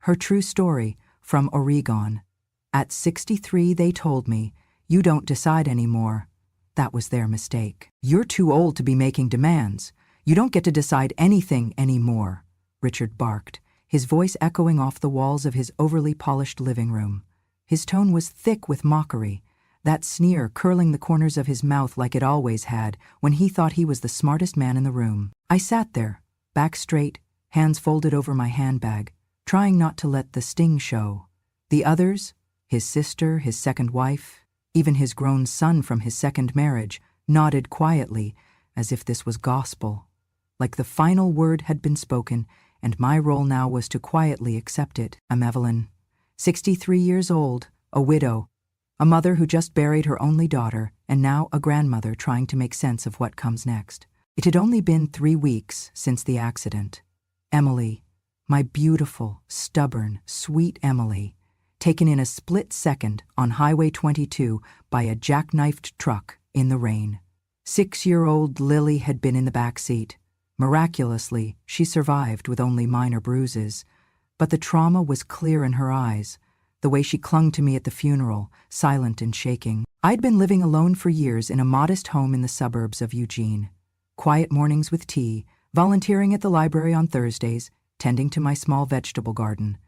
Her true story, from Oregon. At 63 they told me, "You don't decide anymore." That was their mistake. "You're too old to be making demands. You don't get to decide anything anymore," Richard barked, his voice echoing off the walls of his overly polished living room. His tone was thick with mockery, that sneer curling the corners of his mouth like it always had when he thought he was the smartest man in the room. I sat there, back straight, hands folded over my handbag, trying not to let the sting show. The others, his sister, his second wife, even his grown son from his second marriage, nodded quietly, as if this was gospel. Like the final word had been spoken, and my role now was to quietly accept it. I'm Evelyn, 63 years old, a widow, a mother who just buried her only daughter, and now a grandmother trying to make sense of what comes next. It had only been 3 weeks since the accident. Emily, my beautiful, stubborn, sweet Emily, taken in a split second on Highway 22 by a jackknifed truck in the rain. 6-year-old Lily had been in the back seat. Miraculously, she survived with only minor bruises, but the trauma was clear in her eyes, the way she clung to me at the funeral, silent and shaking. I'd been living alone for years in a modest home in the suburbs of Eugene. Quiet mornings with tea, volunteering at the library on Thursdays, tending to my small vegetable garden,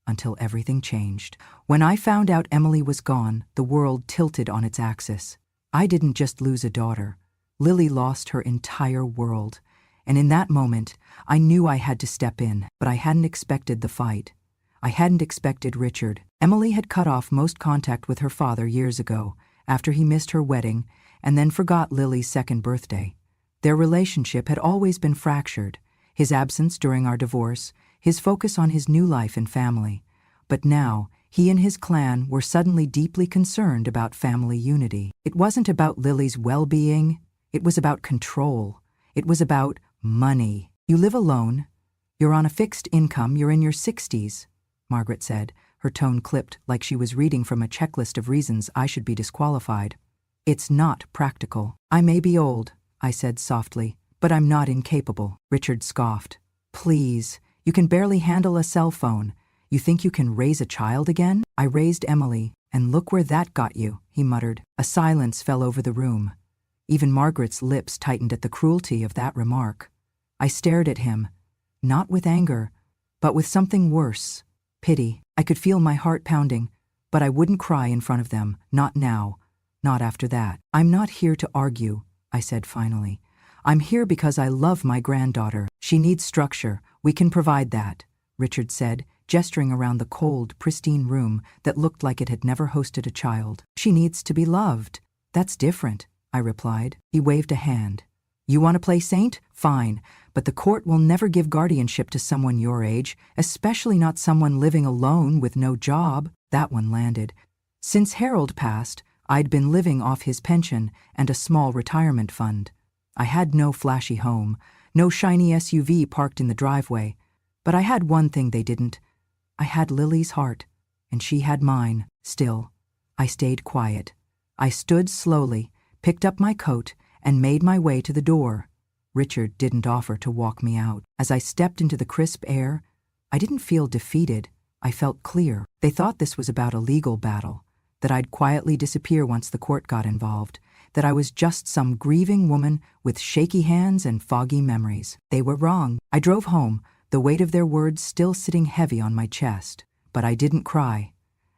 until everything changed. When I found out Emily was gone, the world tilted on its axis. I didn't just lose a daughter. Lily lost her entire world. And in that moment, I knew I had to step in, but I hadn't expected the fight. I hadn't expected Richard. Emily had cut off most contact with her father years ago, after he missed her wedding and then forgot Lily's second birthday. Their relationship had always been fractured, his absence during our divorce, his focus on his new life and family. But now, he and his clan were suddenly deeply concerned about family unity. It wasn't about Lily's well-being, it was about control. It was about money. "You live alone. You're on a fixed income. You're in your 60s, Margaret said, her tone clipped like she was reading from a checklist of reasons I should be disqualified. "It's not practical." "I may be old," I said softly, "but I'm not incapable." Richard scoffed. "Please, you can barely handle a cell phone. You think you can raise a child again?" "I raised Emily, and look where that got you," he muttered. A silence fell over the room. Even Margaret's lips tightened at the cruelty of that remark. I stared at him, not with anger, but with something worse, pity. I could feel my heart pounding, but I wouldn't cry in front of them, not now, not after that. "I'm not here to argue," I said finally. "I'm here because I love my granddaughter. She needs structure. We can provide that," Richard said, gesturing around the cold, pristine room that looked like it had never hosted a child. "She needs to be loved." "That's different," I replied. He waved a hand. "You want to play saint? Fine, but the court will never give guardianship to someone your age, especially not someone living alone with no job." That one landed. Since Harold passed, I'd been living off his pension and a small retirement fund. I had no flashy home, no shiny SUV parked in the driveway, but I had one thing they didn't. I had Lily's heart, and she had mine. Still, I stayed quiet. I stood slowly, picked up my coat, and made my way to the door. Richard didn't offer to walk me out. As I stepped into the crisp air, I didn't feel defeated. I felt clear. They thought this was about a legal battle, that I'd quietly disappear once the court got involved, that I was just some grieving woman with shaky hands and foggy memories. They were wrong. I drove home, the weight of their words still sitting heavy on my chest. But I didn't cry.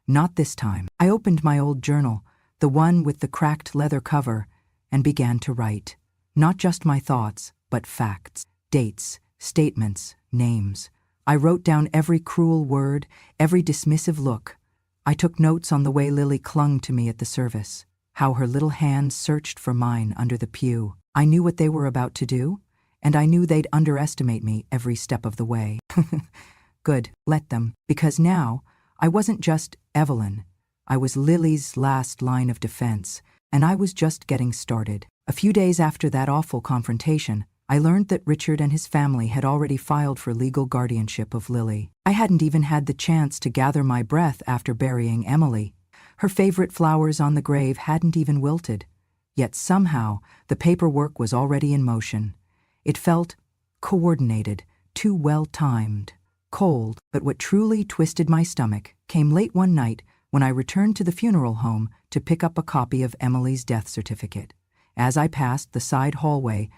Not this time. I opened my old journal, the one with the cracked leather cover, and began to write. Not just my thoughts, but facts, dates, statements, names. I wrote down every cruel word, every dismissive look. I took notes on the way Lily clung to me at the service, how her little hands searched for mine under the pew. I knew what they were about to do, and I knew they'd underestimate me every step of the way. Good, let them, because now I wasn't just Evelyn. I was Lily's last line of defense, and I was just getting started. A few days after that awful confrontation, I learned that Richard and his family had already filed for legal guardianship of Lily. I hadn't even had the chance to gather my breath after burying Emily. Her favorite flowers on the grave hadn't even wilted. Yet somehow, the paperwork was already in motion. It felt coordinated, too well-timed. cold, but what truly twisted my stomach came late one night when I returned to the funeral home to pick up a copy of Emily's death certificate. As I passed the side hallway,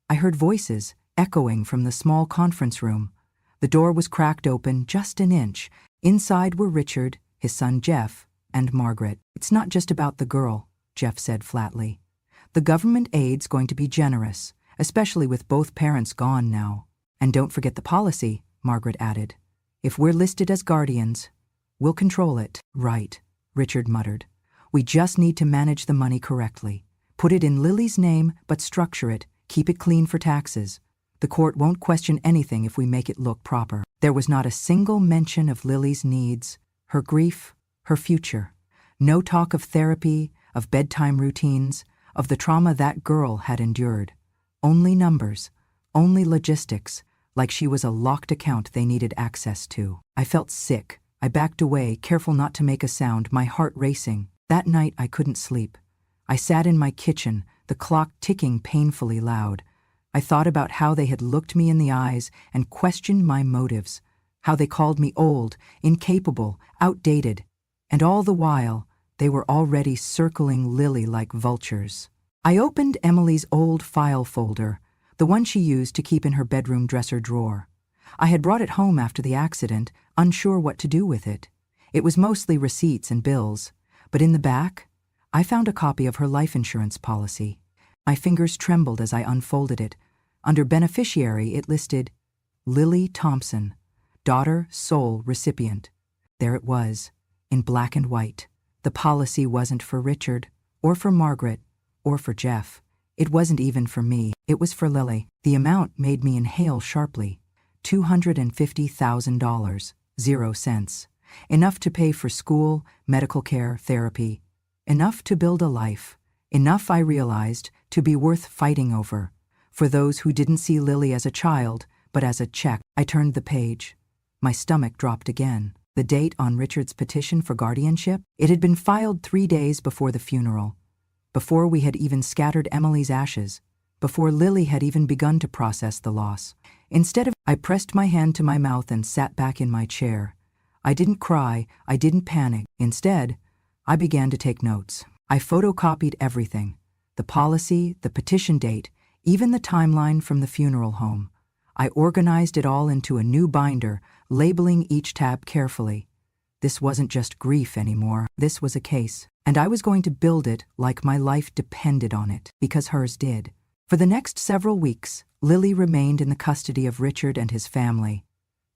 I heard voices echoing from the small conference room. The door was cracked open just an inch. Inside were Richard, his son Jeff, and Margaret. "It's not just about the girl," Jeff said flatly. "The government aid's going to be generous, especially with both parents gone now. And don't forget the policy," Margaret added. "If we're listed as guardians, we'll control it." "Right," Richard muttered. "We just need to manage the money correctly. Put it in Lily's name, but structure it. Keep it clean for taxes. The court won't question anything if we make it look proper." There was not a single mention of Lily's needs, her grief, her future. No talk of therapy, of bedtime routines, of the trauma that girl had endured. Only numbers, only logistics, like she was a locked account they needed access to. I felt sick. I backed away, careful not to make a sound, my heart racing. That night I couldn't sleep. I sat in my kitchen, the clock ticking painfully loud. I thought about how they had looked me in the eyes and questioned my motives, how they called me old, incapable, outdated, and all the while, they were already circling Lily like vultures. I opened Emily's old file folder, the one she used to keep in her bedroom dresser drawer. I had brought it home after the accident, unsure what to do with it. It was mostly receipts and bills, but in the back, I found a copy of her life insurance policy. My fingers trembled as I unfolded it. Under beneficiary, it listed Lily Thompson, daughter, sole recipient. There it was, in black and white. The policy wasn't for Richard, or for Margaret, or for Jeff. It wasn't even for me. It was for Lily. The amount made me inhale sharply. $250,000, 0 cents. Enough to pay for school, medical care, therapy. Enough to build a life. Enough, I realized, to be worth fighting over. For those who didn't see Lily as a child, but as a check. I turned the page. My stomach dropped again. The date on Richard's petition for guardianship? It had been filed 3 days before the funeral, before we had even scattered Emily's ashes, before Lily had even begun to process the loss. I pressed my hand to my mouth and sat back in my chair. I didn't cry, I didn't panic. Instead, I began to take notes. I photocopied everything. The policy, the petition date, even the timeline from the funeral home. I organized it all into a new binder, labeling each tab carefully. This wasn't just grief anymore. This was a case. And I was going to build it like my life depended on it, because hers did. For the next several weeks, Lily remained in the custody of Richard and his family.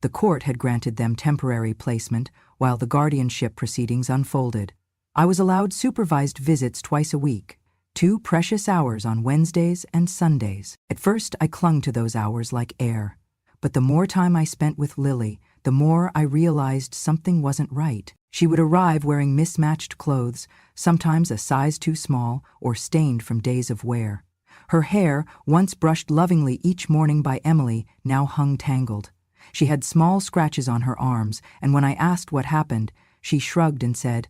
The court had granted them temporary placement while the guardianship proceedings unfolded. I was allowed supervised visits twice a week, 2 precious hours on Wednesdays and Sundays. At first, I clung to those hours like air. But the more time I spent with Lily, the more I realized something wasn't right. She would arrive wearing mismatched clothes, sometimes a size too small or stained from days of wear. Her hair, once brushed lovingly each morning by Emily, now hung tangled. She had small scratches on her arms, and when I asked what happened, she shrugged and said,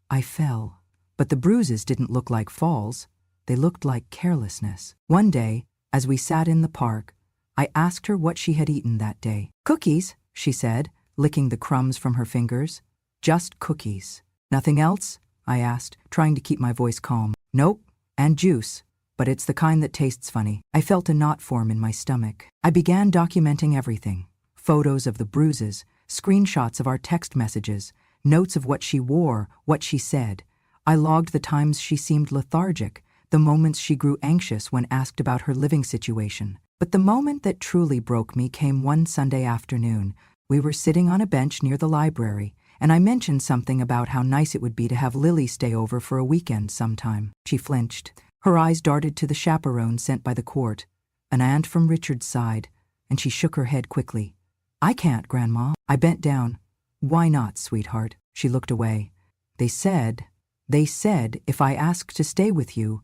"I fell." But the bruises didn't look like falls. They looked like carelessness. One day, as we sat in the park, I asked her what she had eaten that day. "Cookies," she said, licking the crumbs from her fingers. "Just cookies." "Nothing else?" I asked, trying to keep my voice calm. "Nope, and juice, but it's the kind that tastes funny." I felt a knot form in my stomach. I began documenting everything. Photos of the bruises, screenshots of our text messages, notes of what she wore, what she said. I logged the times she seemed lethargic, the moments she grew anxious when asked about her living situation. But the moment that truly broke me came one Sunday afternoon. We were sitting on a bench near the library, and I mentioned something about how nice it would be to have Lily stay over for a weekend sometime. She flinched. Her eyes darted to the chaperone sent by the court, an aunt from Richard's side, and she shook her head quickly. "I can't, Grandma." I bent down. "Why not, sweetheart?" She looked away. They said if I ask to stay with you,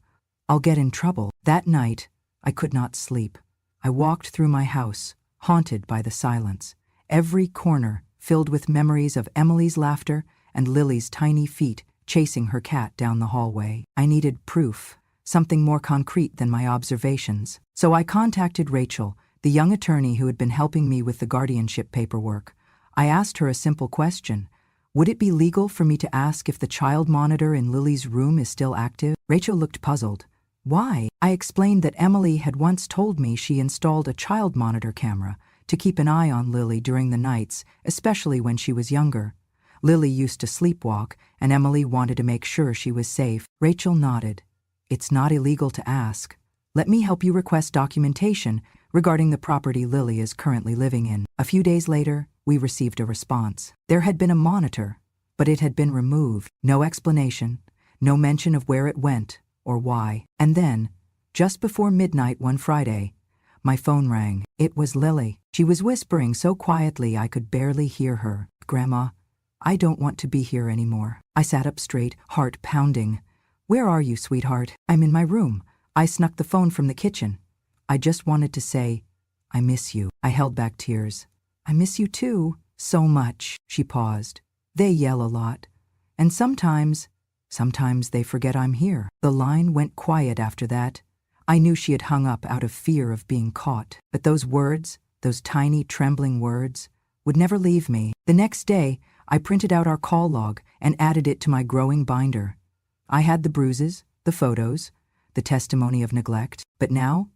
I'll get in trouble." That night, I could not sleep. I walked through my house, haunted by the silence. Every corner filled with memories of Emily's laughter and Lily's tiny feet chasing her cat down the hallway. I needed proof, something more concrete than my observations. So I contacted Rachel, the young attorney who had been helping me with the guardianship paperwork. I asked her a simple question. Would it be legal for me to ask if the child monitor in Lily's room is still active? Rachel looked puzzled. Why? I explained that Emily had once told me she installed a child monitor camera to keep an eye on Lily during the nights, especially when she was younger. Lily used to sleepwalk, and Emily wanted to make sure she was safe. Rachel nodded. It's not illegal to ask. Let me help you request documentation regarding the property Lily is currently living in. A few days later, we received a response. There had been a monitor, but it had been removed. No explanation, no mention of where it went or why. And then, just before midnight one Friday, my phone rang. It was Lily. She was whispering so quietly I could barely hear her. Grandma, I don't want to be here anymore. I sat up straight, heart pounding. Where are you, sweetheart? I'm in my room. I snuck the phone from the kitchen. I just wanted to say, I miss you. I held back tears. I miss you too, so much. She paused. They yell a lot. And sometimes they forget I'm here. The line went quiet after that. I knew she had hung up out of fear of being caught. But those words, those tiny trembling words, would never leave me. The next day, I printed out our call log and added it to my growing binder. I had the bruises, the photos, the testimony of neglect, but now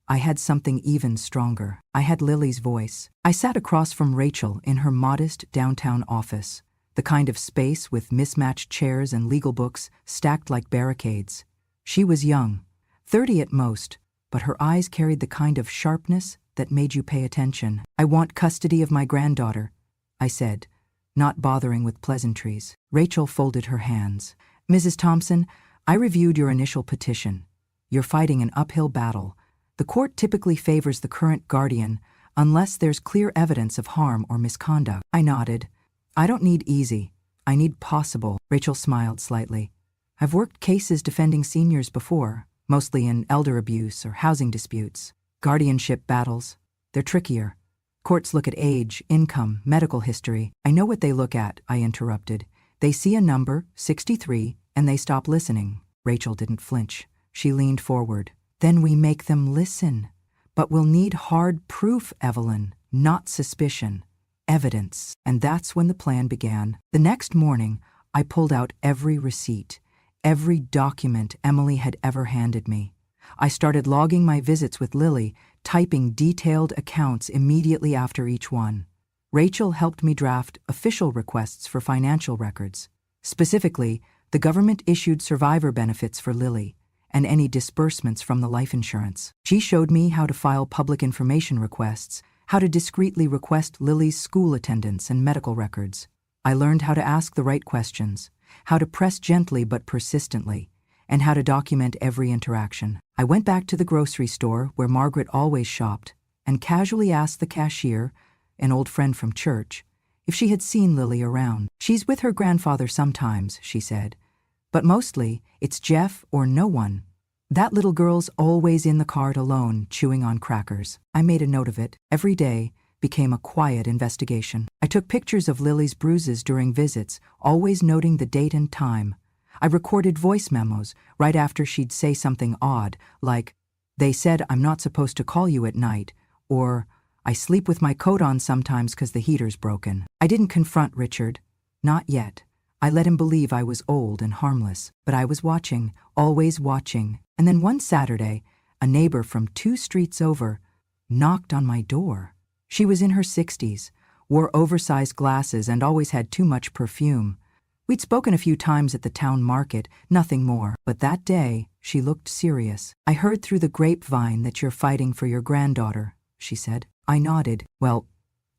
I had something even stronger. I had Lily's voice. I sat across from Rachel in her modest downtown office, the kind of space with mismatched chairs and legal books stacked like barricades. She was young, 30 at most, but her eyes carried the kind of sharpness that made you pay attention. I want custody of my granddaughter, I said, not bothering with pleasantries. Rachel folded her hands. Mrs. Thompson, I reviewed your initial petition. You're fighting an uphill battle. The court typically favors the current guardian unless there's clear evidence of harm or misconduct. I nodded. I don't need easy. I need possible. Rachel smiled slightly. I've worked cases defending seniors before, mostly in elder abuse or housing disputes. Guardianship battles. They're trickier. Courts look at age, income, medical history. I know what they look at, I interrupted. They see a number, 63, and they stop listening. Rachel didn't flinch. She leaned forward. Then we make them listen. But we'll need hard proof, Evelyn, not suspicion. Evidence. And that's when the plan began. The next morning, I pulled out every receipt, every document Emily had ever handed me. I started logging my visits with Lily, typing detailed accounts immediately after each one. Rachel helped me draft official requests for financial records. Specifically, the government issued survivor benefits for Lily and any disbursements from the life insurance. She showed me how to file public information requests, how to discreetly request Lily's school attendance and medical records. I learned how to ask the right questions, how to press gently but persistently, and how to document every interaction. I went back to the grocery store where Margaret always shopped and casually asked the cashier, an old friend from church, if she had seen Lily around. She's with her grandfather sometimes, she said, but mostly it's Jeff or no one. That little girl's always in the cart alone, chewing on crackers. I made a note of it. Every day became a quiet investigation. I took pictures of Lily's bruises during visits, always noting the date and time. I recorded voice memos right after she'd say something odd, like, "They said I'm not supposed to call you at night," or, "I sleep with my coat on sometimes 'cause the heater's broken." I didn't confront Richard. Not yet. I let him believe I was old and harmless, but I was watching, always watching. And then one Saturday, a neighbor from 2 streets over knocked on my door. She was in her 60s, wore oversized glasses and always had too much perfume. We'd spoken a few times at the town market, nothing more. But that day, she looked serious. "I heard through the grapevine that you're fighting for your granddaughter," she said. I nodded. "Well,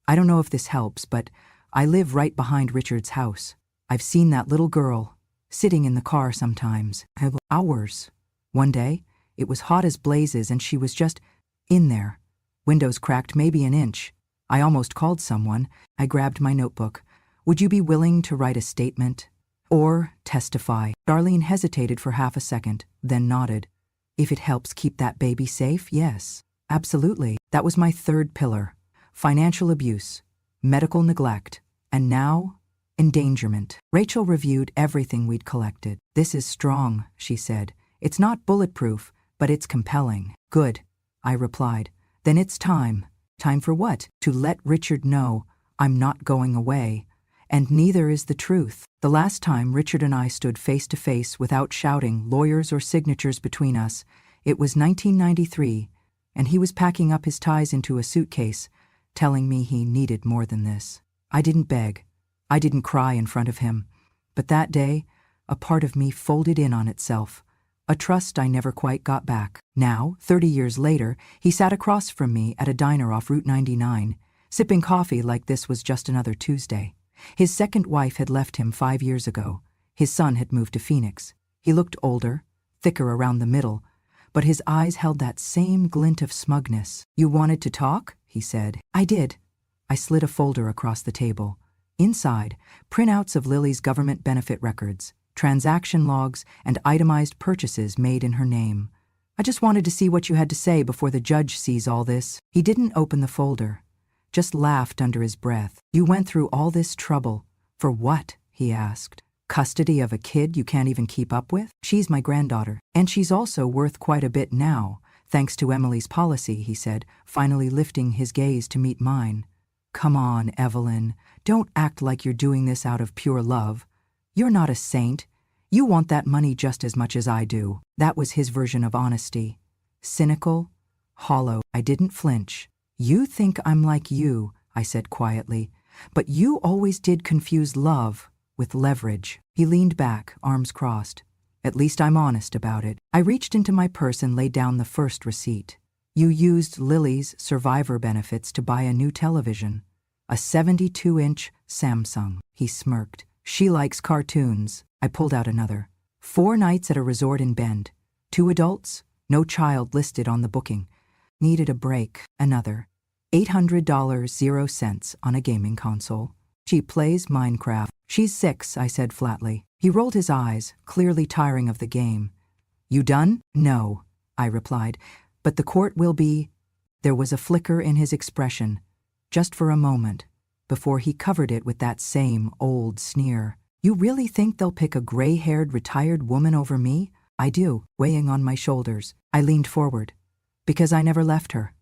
I don't know if this helps, but I live right behind Richard's house. I've seen that little girl sitting in the car sometimes. Hours. One day, it was hot as blazes and she was just in there. Windows cracked maybe an inch. I almost called someone. I grabbed my notebook. Would you be willing to write a statement? Or testify?" Darlene hesitated for half a second, then nodded. "If it helps keep that baby safe, yes. Absolutely." That was my third pillar. Financial abuse, medical neglect, and now, endangerment. Rachel reviewed everything we'd collected. "This is strong," she said. "It's not bulletproof, but it's compelling." "Good," I replied. "Then it's time." "Time for what?" "To let Richard know I'm not going away. And neither is the truth. The last time Richard and I stood face to face without shouting, lawyers or signatures between us, it was 1993, and he was packing up his ties into a suitcase, telling me he needed more than this. I didn't beg. I didn't cry in front of him. But that day, a part of me folded in on itself, a trust I never quite got back. Now, 30 years later, he sat across from me at a diner off Route 99, sipping coffee like this was just another Tuesday. His second wife had left him 5 years ago. His son had moved to Phoenix. He looked older, thicker around the middle, but his eyes held that same glint of smugness. "You wanted to talk?" he said. I did. I slid a folder across the table. Inside, printouts of Lily's government benefit records, transaction logs, and itemized purchases made in her name. "I just wanted to see what you had to say before the judge sees all this." He didn't open the folder, just laughed under his breath. "You went through all this trouble. For what?" he asked. "Custody of a kid you can't even keep up with?" "She's my granddaughter, and she's also worth quite a bit now, thanks to Emily's policy," he said, finally lifting his gaze to meet mine. "Come on, Evelyn. Don't act like you're doing this out of pure love. You're not a saint. You want that money just as much as I do." That was his version of honesty. Cynical, hollow. I didn't flinch. "You think I'm like you," I said quietly, "but you always did confuse love with leverage." He leaned back, arms crossed. "At least I'm honest about it." I reached into my purse and laid down the first receipt. "You used Lily's survivor benefits to buy a new television. A 72-inch Samsung." He smirked. "She likes cartoons." I pulled out another. 4 nights at a resort in Bend. 2 adults, no child listed on the booking. Needed a break. Another. $800, 0 cents on a gaming console. "She plays Minecraft." "She's 6, I said flatly. He rolled his eyes, clearly tiring of the game. "You done?" "No," I replied, "but the court will be." There was a flicker in his expression, just for a moment, before he covered it with that same old sneer. "You really think they'll pick a gray-haired retired woman over me?" "I do," weighing on my shoulders. I leaned forward. "Because I never left her.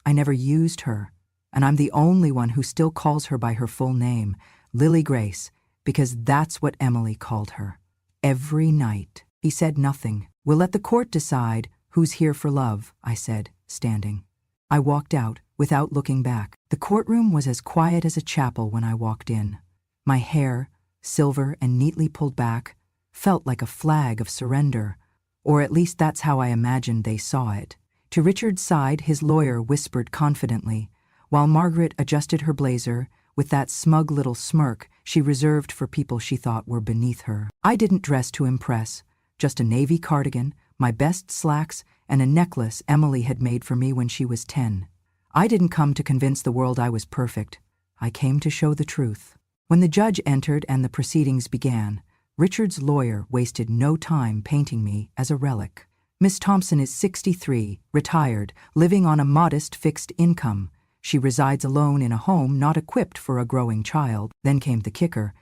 I never used her. And I'm the only one who still calls her by her full name, Lily Grace, because that's what Emily called her. Every night." He said nothing. "We'll let the court decide who's here for love," I said, standing. I walked out, without looking back. The courtroom was as quiet as a chapel when I walked in. My hair, silver and neatly pulled back, felt like a flag of surrender, or at least that's how I imagined they saw it. To Richard's side, his lawyer whispered confidently, while Margaret adjusted her blazer with that smug little smirk she reserved for people she thought were beneath her. I didn't dress to impress, just a navy cardigan, my best slacks, and a necklace Emily had made for me when she was 10. I didn't come to convince the world I was perfect. I came to show the truth. When the judge entered and the proceedings began, Richard's lawyer wasted no time painting me as a relic. "Miss Thompson is 63, retired, living on a modest fixed income. She resides alone in a home not equipped for a growing child." Then came the kicker.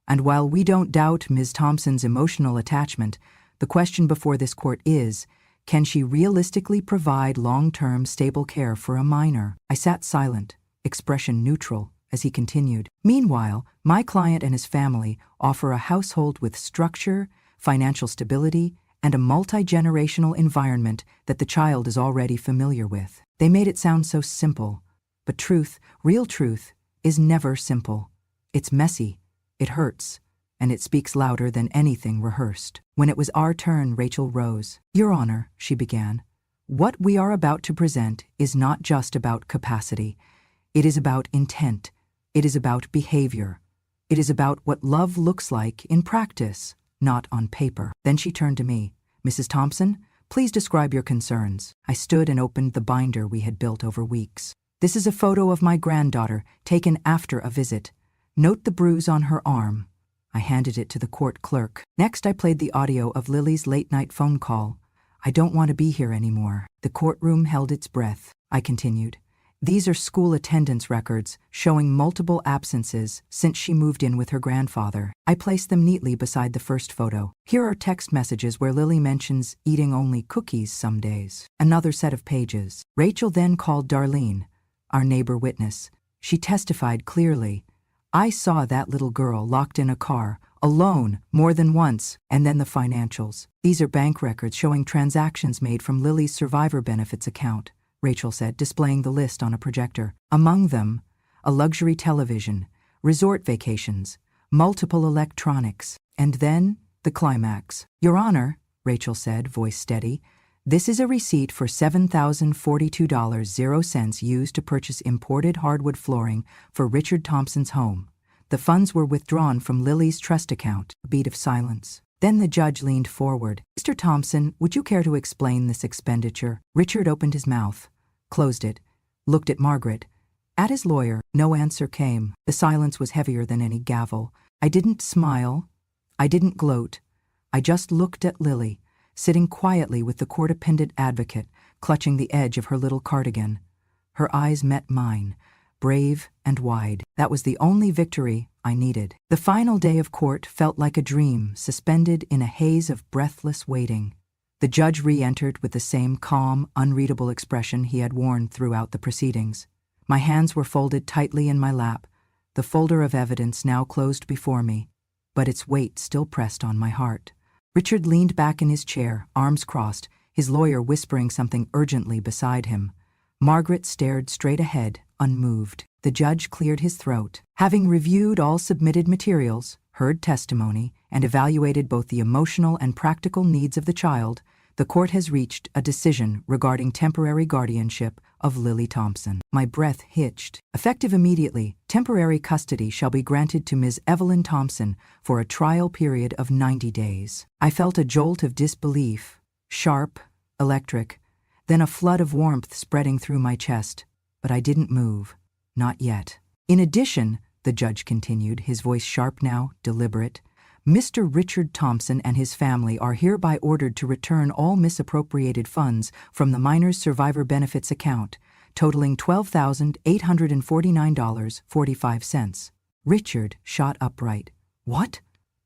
"And while we don't doubt Ms. Thompson's emotional attachment, the question before this court is, can she realistically provide long-term stable care for a minor?" I sat silent, expression neutral, as he continued. "Meanwhile, my client and his family offer a household with structure, financial stability, and a multi-generational environment that the child is already familiar with." They made it sound so simple. But truth, real truth, is never simple. It's messy, it hurts, and it speaks louder than anything rehearsed. When it was our turn, Rachel rose. "Your Honor," she began, "what we are about to present is not just about capacity. It is about intent. It is about behavior. It is about what love looks like in practice, not on paper." Then she turned to me. "Mrs. Thompson, please describe your concerns." I stood and opened the binder we had built over weeks. "This is a photo of my granddaughter, taken after a visit. Note the bruise on her arm." I handed it to the court clerk. Next, I played the audio of Lily's late-night phone call. "I don't want to be here anymore." The courtroom held its breath. I continued. "These are school attendance records showing multiple absences since she moved in with her grandfather." I placed them neatly beside the first photo. "Here are text messages where Lily mentions eating only cookies some days." Another set of pages. Rachel then called Darlene, our neighbor witness. She testified clearly. I saw that little girl locked in a car, alone, more than once, and then the financials. These are bank records showing transactions made from Lily's survivor benefits account, Rachel said, displaying the list on a projector. Among them, a luxury television, resort vacations, multiple electronics, and then the climax. Your Honor, Rachel said, voice steady, this is a receipt for $7,042.00 used to purchase imported hardwood flooring for Richard Thompson's home. The funds were withdrawn from Lily's trust account. A beat of silence. Then the judge leaned forward. Mr. Thompson, would you care to explain this expenditure? Richard opened his mouth, closed it, looked at Margaret. At his lawyer, no answer came. The silence was heavier than any gavel. I didn't smile. I didn't gloat. I just looked at Lily, sitting quietly with the court-appended advocate, clutching the edge of her little cardigan. Her eyes met mine, brave and wide. That was the only victory I needed. The final day of court felt like a dream, suspended in a haze of breathless waiting. The judge re-entered with the same calm, unreadable expression he had worn throughout the proceedings. My hands were folded tightly in my lap, the folder of evidence now closed before me, but its weight still pressed on my heart. Richard leaned back in his chair, arms crossed, his lawyer whispering something urgently beside him. Margaret stared straight ahead, unmoved. The judge cleared his throat. Having reviewed all submitted materials, heard testimony, and evaluated both the emotional and practical needs of the child, the court has reached a decision regarding temporary guardianship of Lily Thompson. My breath hitched. Effective immediately, temporary custody shall be granted to Ms. Evelyn Thompson for a trial period of 90 days. I felt a jolt of disbelief, sharp, electric, then a flood of warmth spreading through my chest, but I didn't move. Not yet. In addition, the judge continued, his voice sharp now, deliberate, Mr. Richard Thompson and his family are hereby ordered to return all misappropriated funds from the minor's survivor benefits account, totaling $12,849.45. Richard shot upright. What?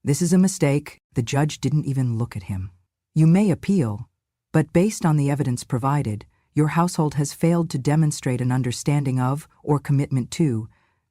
This is a mistake. The judge didn't even look at him. You may appeal, but based on the evidence provided, your household has failed to demonstrate an understanding of, or commitment to,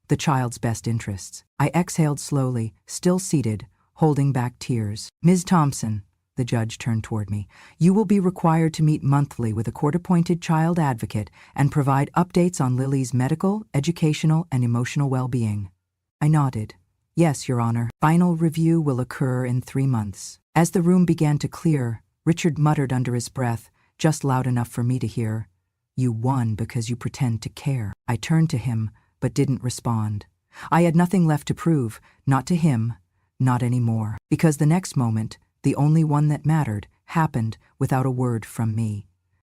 the child's best interests. I exhaled slowly, still seated, holding back tears. Ms. Thompson, the judge turned toward me, you will be required to meet monthly with a court-appointed child advocate and provide updates on Lily's medical, educational, and emotional well-being. I nodded. Yes, Your Honor. Final review will occur in 3 months. As the room began to clear, Richard muttered under his breath, just loud enough for me to hear, You won because you pretend to care. I turned to him, but didn't respond. I had nothing left to prove, not to him, not anymore, because the next moment, the only one that mattered, happened without a word from me.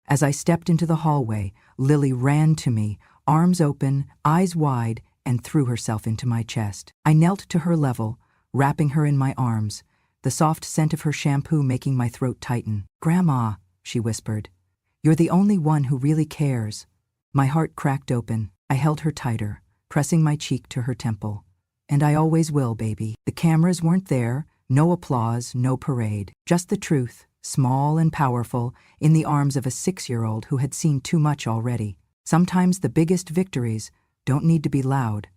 As I stepped into the hallway, Lily ran to me, arms open, eyes wide, and threw herself into my chest. I knelt to her level, wrapping her in my arms, the soft scent of her shampoo making my throat tighten. Grandma, she whispered, you're the only one who really cares. My heart cracked open. I held her tighter, pressing my cheek to her temple. And I always will, baby. The cameras weren't there, no applause, no parade, just the truth, small and powerful, in the arms of a 6-year-old who had seen too much already. Sometimes the biggest victories don't need to be loud,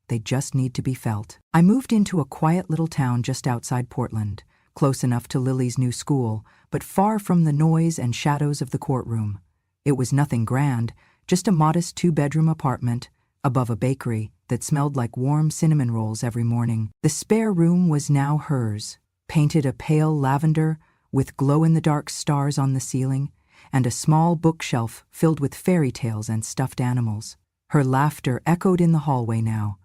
they just need to be felt. I moved into a quiet little town just outside Portland, close enough to Lily's new school, but far from the noise and shadows of the courtroom. It was nothing grand, just a modest 2-bedroom apartment, above a bakery that smelled like warm cinnamon rolls every morning. The spare room was now hers, painted a pale lavender with glow-in-the-dark stars on the ceiling, and a small bookshelf filled with fairy tales and stuffed animals. Her laughter echoed in the hallway now,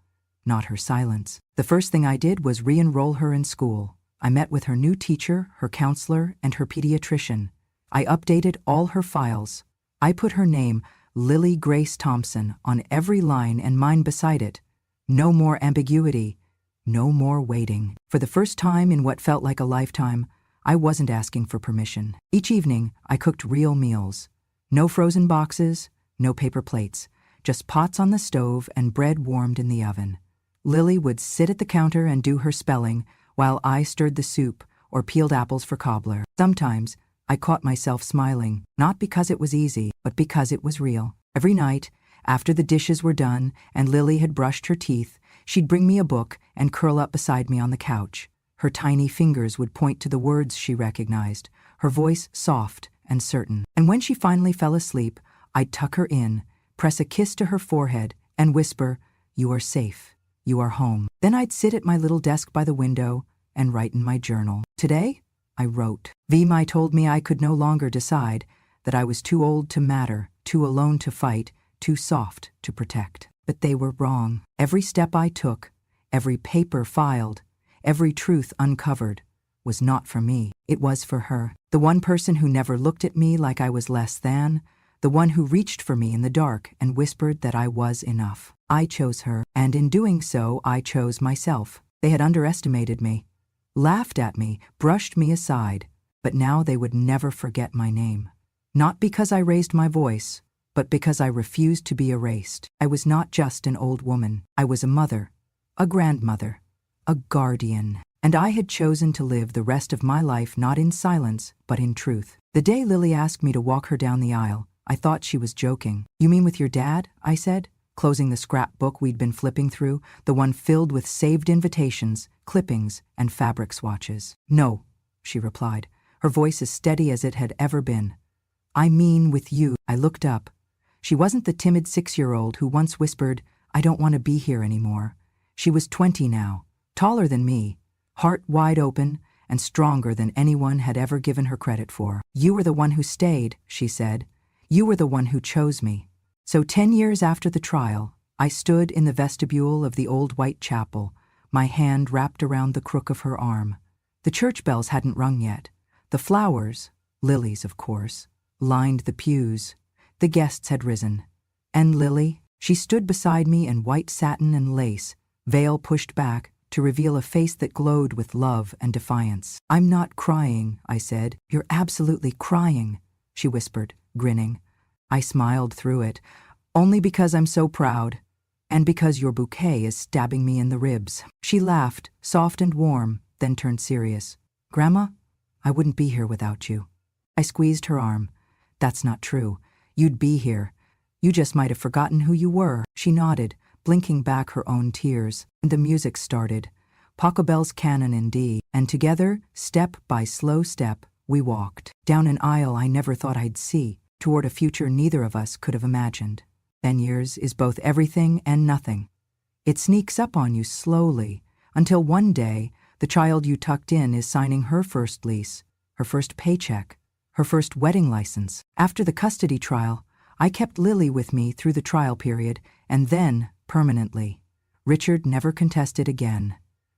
not her silence. The first thing I did was re-enroll her in school. I met with her new teacher, her counselor, and her pediatrician. I updated all her files. I put her name, Lily Grace Thompson, on every line and mine beside it. No more ambiguity, no more waiting. For the first time in what felt like a lifetime, I wasn't asking for permission. Each evening, I cooked real meals. No frozen boxes, no paper plates, just pots on the stove and bread warmed in the oven. Lily would sit at the counter and do her spelling while I stirred the soup or peeled apples for cobbler. Sometimes, I caught myself smiling, not because it was easy, but because it was real. Every night, after the dishes were done and Lily had brushed her teeth, She'd bring me a book and curl up beside me on the couch. Her tiny fingers would point to the words she recognized, her voice soft and certain. And when she finally fell asleep, I'd tuck her in, press a kiss to her forehead, and whisper, "You are safe. You are home." Then I'd sit at my little desk by the window and write in my journal. Today, I wrote. Vimai told me I could no longer decide, that I was too old to matter, too alone to fight, too soft to protect. But they were wrong. Every step I took, every paper filed, every truth uncovered, was not for me. It was for her. The one person who never looked at me like I was less than, the one who reached for me in the dark and whispered that I was enough. I chose her, and in doing so, I chose myself. They had underestimated me, laughed at me, brushed me aside, but now they would never forget my name. Not because I raised my voice, but because I refused to be erased. I was not just an old woman. I was a mother, a grandmother, a guardian. And I had chosen to live the rest of my life not in silence, but in truth. The day Lily asked me to walk her down the aisle, I thought she was joking. "You mean with your dad?" I said, closing the scrapbook we'd been flipping through, the one filled with saved invitations, clippings, and fabric swatches. "No," she replied, her voice as steady as it had ever been. "I mean with you." I looked up. She wasn't the timid 6-year-old who once whispered, "I don't want to be here anymore." She was 20 now, taller than me, heart wide open, and stronger than anyone had ever given her credit for. "You were the one who stayed," she said. "You were the one who chose me." So 10 years after the trial, I stood in the vestibule of the old white chapel, my hand wrapped around the crook of her arm. The church bells hadn't rung yet. The flowers, lilies of course, lined the pews. The guests had risen. And Lily, she stood beside me in white satin and lace, veil pushed back, to reveal a face that glowed with love and defiance. "I'm not crying," I said. "You're absolutely crying," she whispered, grinning. I smiled through it. "Only because I'm so proud, and because your bouquet is stabbing me in the ribs." She laughed, soft and warm, then turned serious. "Grandma, I wouldn't be here without you." I squeezed her arm. "That's not true. You'd be here. You just might have forgotten who you were." She nodded, blinking back her own tears, and the music started. Pachelbel's canon in D, and together, step by slow step, we walked down an aisle I never thought I'd see, toward a future neither of us could have imagined. 10 years is both everything and nothing. It sneaks up on you slowly, until one day, the child you tucked in is signing her first lease, her first paycheck, her first wedding license. After the custody trial, I kept Lily with me through the trial period, and then, permanently. Richard never contested again.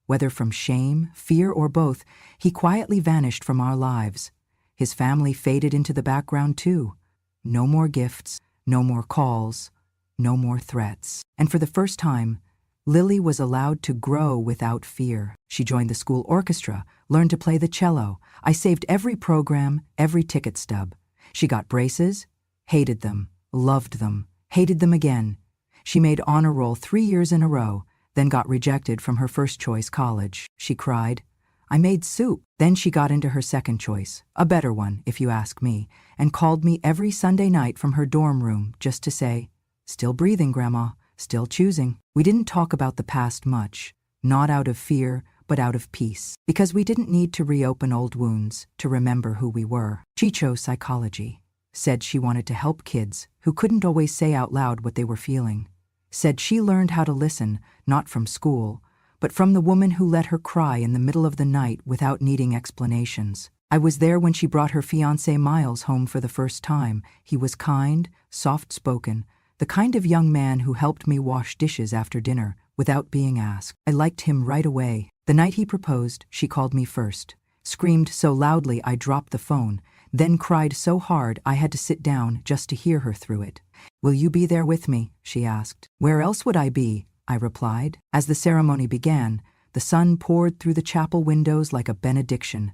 Whether from shame, fear, or both, he quietly vanished from our lives. His family faded into the background too. No more gifts, no more calls, no more threats. And for the first time, Lily was allowed to grow without fear. She joined the school orchestra, learned to play the cello. I saved every program, every ticket stub. She got braces, hated them, loved them, hated them again. She made honor roll 3 years in a row, then got rejected from her first choice college. She cried. I made soup. Then she got into her second choice, a better one, if you ask me, and called me every Sunday night from her dorm room just to say, "Still breathing, Grandma, still choosing." We didn't talk about the past much, not out of fear, but out of peace, because we didn't need to reopen old wounds to remember who we were. She chose psychology, said she wanted to help kids who couldn't always say out loud what they were feeling, said she learned how to listen, not from school, but from the woman who let her cry in the middle of the night without needing explanations. I was there when she brought her fiancé Miles home for the first time. He was kind, soft-spoken, the kind of young man who helped me wash dishes after dinner without being asked. I liked him right away. The night he proposed, she called me first, screamed so loudly I dropped the phone, then cried so hard I had to sit down just to hear her through it. "Will you be there with me?" she asked. "Where else would I be?" I replied. As the ceremony began, the sun poured through the chapel windows like a benediction.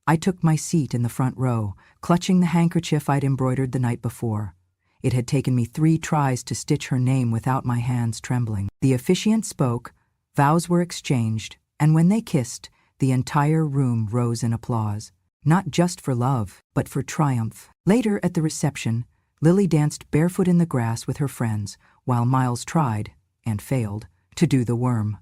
I took my seat in the front row, clutching the handkerchief I'd embroidered the night before. It had taken me 3 tries to stitch her name without my hands trembling. The officiant spoke, vows were exchanged, and when they kissed, the entire room rose in applause. Not just for love, but for triumph. Later at the reception, Lily danced barefoot in the grass with her friends, while Miles tried, and failed, to do the worm.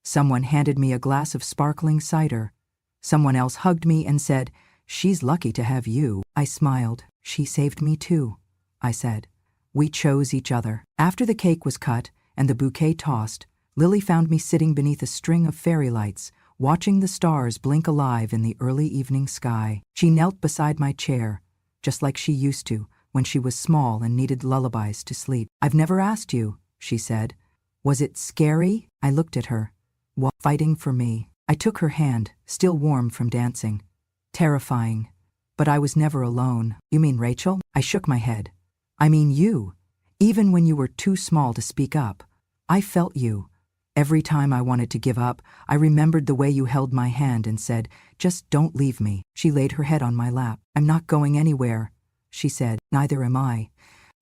Someone handed me a glass of sparkling cider. Someone else hugged me and said, "She's lucky to have you." I smiled. "She saved me too," I said. We chose each other. After the cake was cut and the bouquet tossed, Lily found me sitting beneath a string of fairy lights, watching the stars blink alive in the early evening sky. She knelt beside my chair, just like she used to when she was small and needed lullabies to sleep. "I've never asked you," she said. "Was it scary?" I looked at her. "What, fighting for me?" I took her hand, still warm from dancing. "Terrifying. But I was never alone." "You mean Rachel?" I shook my head. "I mean you. Even when you were too small to speak up, I felt you. Every time I wanted to give up, I remembered the way you held my hand and said, 'Just don't leave me.'" She laid her head on my lap. "I'm not going anywhere," she said. "Neither am I."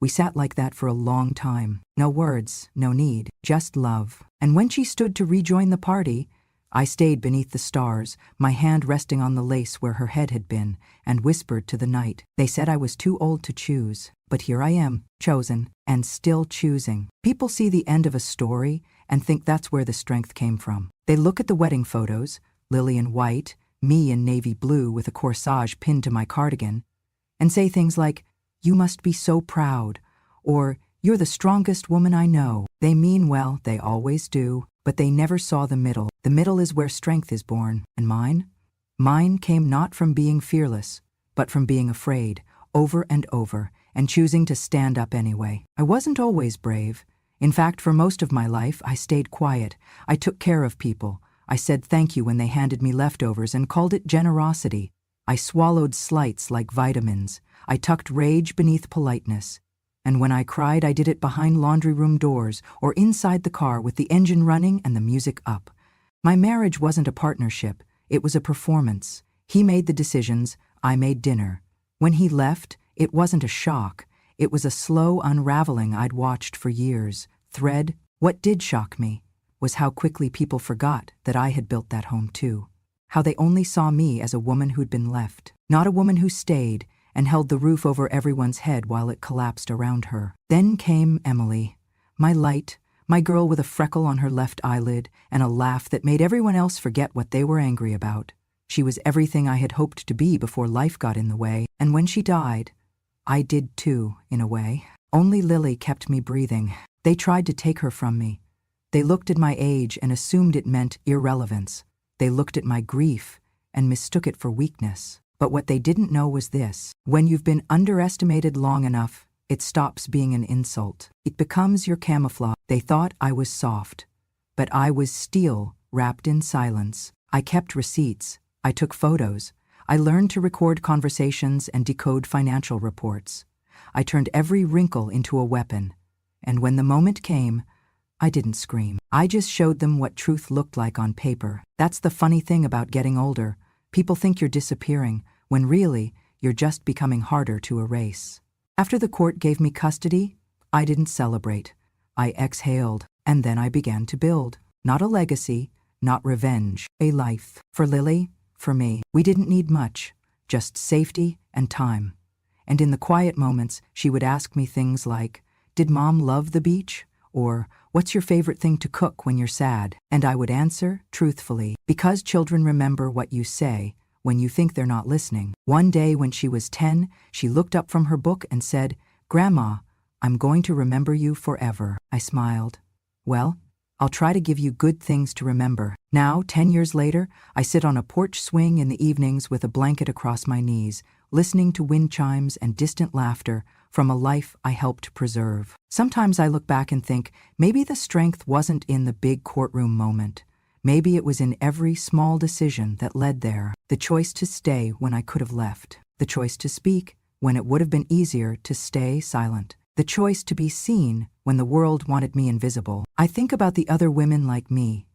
We sat like that for a long time. No words, no need, just love. And when she stood to rejoin the party, I stayed beneath the stars, my hand resting on the lace where her head had been, and whispered to the night. They said I was too old to choose, but here I am, chosen, and still choosing. People see the end of a story and think that's where the strength came from. They look at the wedding photos, Lily in white, me in navy blue with a corsage pinned to my cardigan, and say things like, "You must be so proud," or "You're the strongest woman I know." They mean well, they always do, but they never saw the middle. The middle is where strength is born. And mine? Mine came not from being fearless, but from being afraid, over and over, and choosing to stand up anyway. I wasn't always brave. In fact, for most of my life, I stayed quiet. I took care of people. I said thank you when they handed me leftovers and called it generosity. I swallowed slights like vitamins. I tucked rage beneath politeness. And when I cried, I did it behind laundry room doors or inside the car with the engine running and the music up. My marriage wasn't a partnership. It was a performance. He made the decisions. I made dinner. When he left, it wasn't a shock. It was a slow unraveling I'd watched for years. Thread. What did shock me was how quickly people forgot that I had built that home too. How they only saw me as a woman who'd been left, not a woman who stayed and held the roof over everyone's head while it collapsed around her. Then came Emily, my light, my girl with a freckle on her left eyelid and a laugh that made everyone else forget what they were angry about. She was everything I had hoped to be before life got in the way, and when she died, I did too, in a way. Only Lily kept me breathing. They tried to take her from me. They looked at my age and assumed it meant irrelevance. They looked at my grief and mistook it for weakness. But what they didn't know was this: when you've been underestimated long enough, it stops being an insult. It becomes your camouflage. They thought I was soft, but I was steel wrapped in silence. I kept receipts. I took photos. I learned to record conversations and decode financial reports. I turned every wrinkle into a weapon. And when the moment came, I didn't scream. I just showed them what truth looked like on paper. That's the funny thing about getting older. People think you're disappearing, when really, you're just becoming harder to erase. After the court gave me custody, I didn't celebrate. I exhaled, and then I began to build. Not a legacy, not revenge, a life. For Lily, for me, we didn't need much, just safety and time. And in the quiet moments, she would ask me things like, "Did Mom love the beach?" Or, "What's your favorite thing to cook when you're sad?" And I would answer, truthfully, because children remember what you say when you think they're not listening. One day when she was 10, she looked up from her book and said, "Grandma, I'm going to remember you forever." I smiled. Well, I'll try to give you good things to remember. Now, 10 years later, I sit on a porch swing in the evenings with a blanket across my knees, listening to wind chimes and distant laughter from a life I helped preserve. Sometimes I look back and think, maybe the strength wasn't in the big courtroom moment. Maybe it was in every small decision that led there. The choice to stay when I could have left. The choice to speak when it would have been easier to stay silent. The choice to be seen when the world wanted me invisible. I think about the other women like me,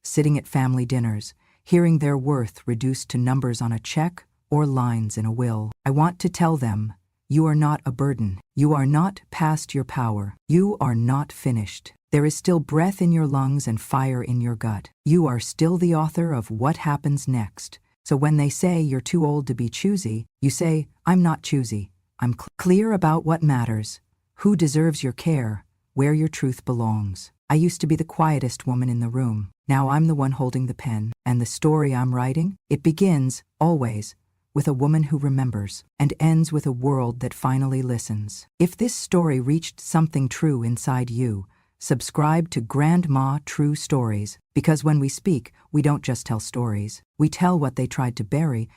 sitting at family dinners, hearing their worth reduced to numbers on a check or lines in a will. I want to tell them, you are not a burden. You are not past your power. You are not finished. There is still breath in your lungs and fire in your gut. You are still the author of what happens next. So when they say you're too old to be choosy, you say, I'm not choosy. I'm clear about what matters. Who deserves your care? where your truth belongs. I used to be the quietest woman in the room. Now I'm the one holding the pen. And the story I'm writing? It begins, always, with a woman who remembers, and ends with a world that finally listens. If this story reached something true inside you, subscribe to Grandma True Stories, because when we speak, we don't just tell stories. We tell what they tried to bury